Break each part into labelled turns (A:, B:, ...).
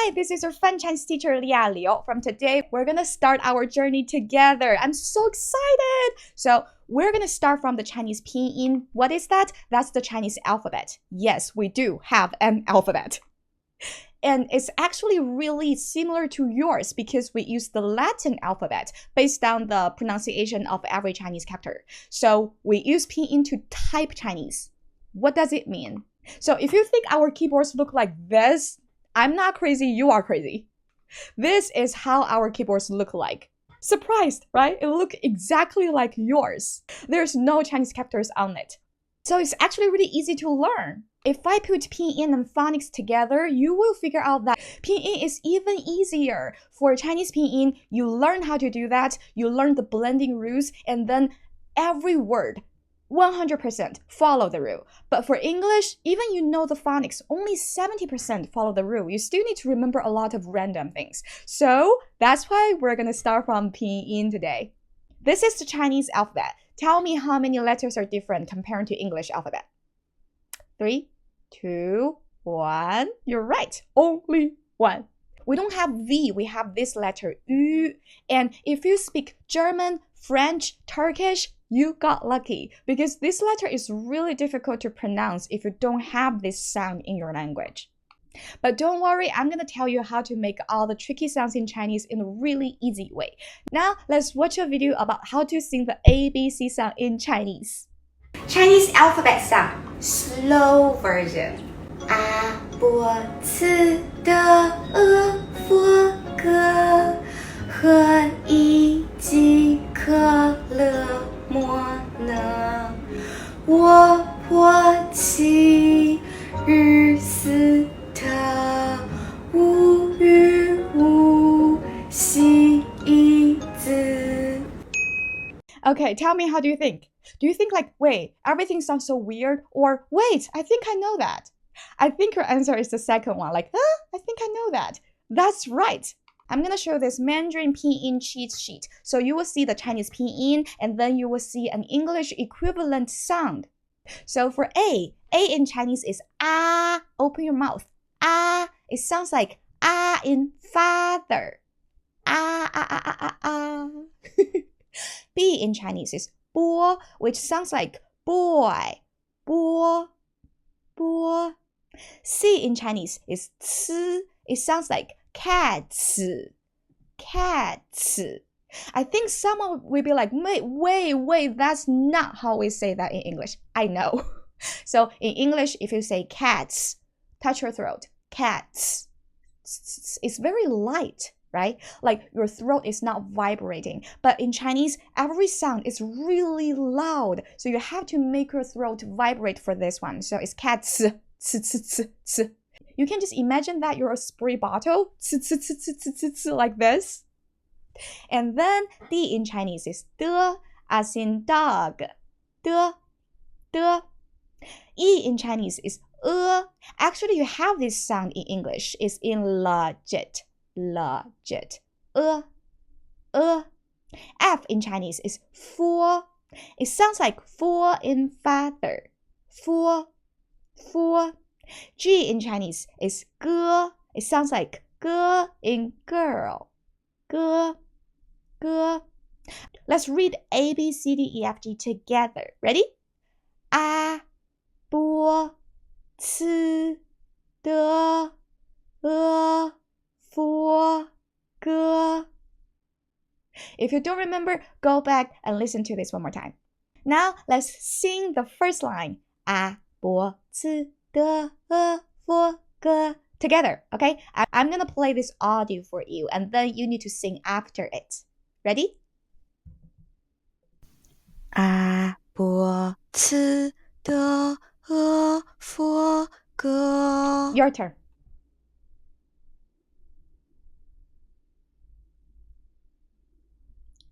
A: Hi, this is your fun Chinese teacher Lia Liu. From today, we're gonna start our journey together. I'm so excited! So, we're gonna start from the Chinese Pinyin. What is that? That's the Chinese alphabet. Yes, we do have an alphabet. And it's actually really similar to yours because we use the Latin alphabet based on the pronunciation of every Chinese character. So, we use Pinyin to type Chinese. What does it mean? So, if you think our keyboards look like this, I'm not crazy, you are crazy. This is how our keyboards look like. Surprised, right? It looks exactly like yours. There's no Chinese characters on it. So it's actually really easy to learn. If I put Pinyin and phonics together, you will figure out that Pinyin is even easier. For Chinese Pinyin, you learn how to do that, you learn the blending rules, and then every word 100% follow the rule. But for English, even you know the phonics, only 70% follow the rule. You still need to remember a lot of random things. So that's why we're going to start from Pinyin today. This is the Chinese alphabet. Tell me how many letters are different compared to English alphabet. 3, 2, 1. You're right. Only one. We don't have V, we have this letter U. And if you speak German, French, Turkish, you got lucky because this letter is really difficult to pronounce if you don't have this sound in your language. But don't worry, I'm going to tell you how to make all the tricky sounds in Chinese in a really easy way. Now, let's watch a video about how to sing the ABC sound in Chinese.
B: Chinese alphabet sound, slow version. A, B, C, D, E, F, G, H, I, J, K, L, M, N, O, P, Q, R, S, T, U, U, U, X, Y, Z.
A: Okay, tell me, how do you think? Do you think like, wait, everything sounds so weird? Or wait, I think I know that. I think your answer is the second one. Like, I think I know that. That's right. I'm going to show this Mandarin Pinyin cheat sheet. So you will see the Chinese Pinyin and then you will see an English equivalent sound. So for A in Chinese is ah. Open your mouth. Ah. It sounds like ah in father. Ah, ah, ah, ah, ah, ah. B in Chinese is bo, which sounds like boy. Bo, bo. C in Chinese is ci. It sounds like cats. Cats. I think someone will be like, wait, that's not how we say that in English. I know. So in English, if you say cats, touch your throat. Cats. It's very light, right? Like your throat is not vibrating. But in Chinese, every sound is really loud. So you have to make your throat vibrate for this one. So it's cats. You can just imagine that you're a spray bottle, like this. And then D in Chinese is de, as in dog. De. E in Chinese is Actually, you have this sound in English. It's in legit. F in Chinese is for. It sounds like for in father. For. G in Chinese is ge. It sounds like ge in girl. Ge. Let's read A, B, C, D, E, F, G together. Ready? A, B, C, D, E, F, G. If you don't remember, go back and listen to this one more time. Now, let's sing the first line. A, B, C, D, E, F, G. Together, okay? I'm gonna play this audio for you, and then you need to sing after it. Ready?
B: A, B, C, D, E, F, G.
A: Your turn.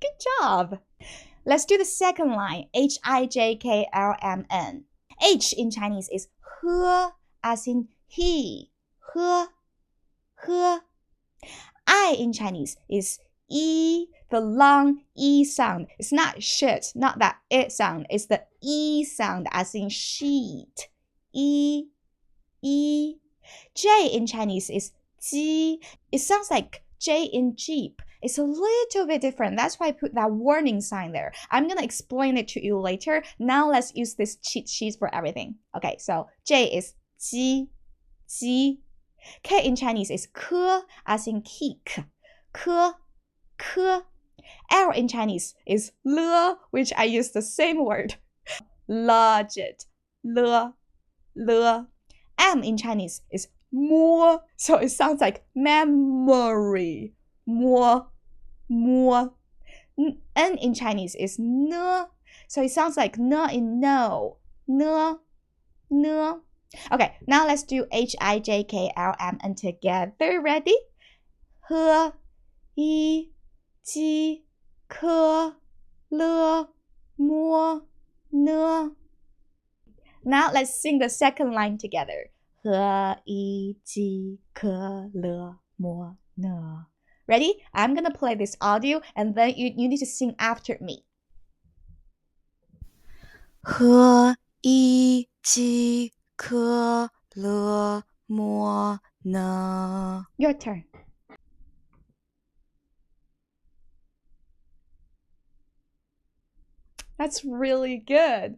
A: Good job. Let's do the second line. H-I-J-K-L-M-N. H in Chinese is he, as in he. He. I in Chinese is E, the long E sound. It's not shit, not that it sound. It's the E sound, as in sheet. E. J in Chinese is Ji. It sounds like J in Jeep. It's a little bit different. That's why I put that warning sign there. I'm going to explain it to you later. Now let's use this cheat sheet for everything. Okay, so J is Ji, Ji. K in Chinese is ke, as in keek. Ke, ke. L in Chinese is le, which I use the same word. Legit. Le, le. M in Chinese is mo, so it sounds like memory. Mo, mo. N in Chinese is ne, so it sounds like ne in no. Ne, ne. Okay, now let's do H, I, J, K, L, M, N together. Ready? He, I, ji, ke, le, mo, ne. Now let's sing the second line together. He, I, ji, ke, le, mo, ne. Ready? I'm gonna play this audio and then you need to sing after me.
B: He, I, ji, ke, le, mo, ne.
A: Your turn. That's really good.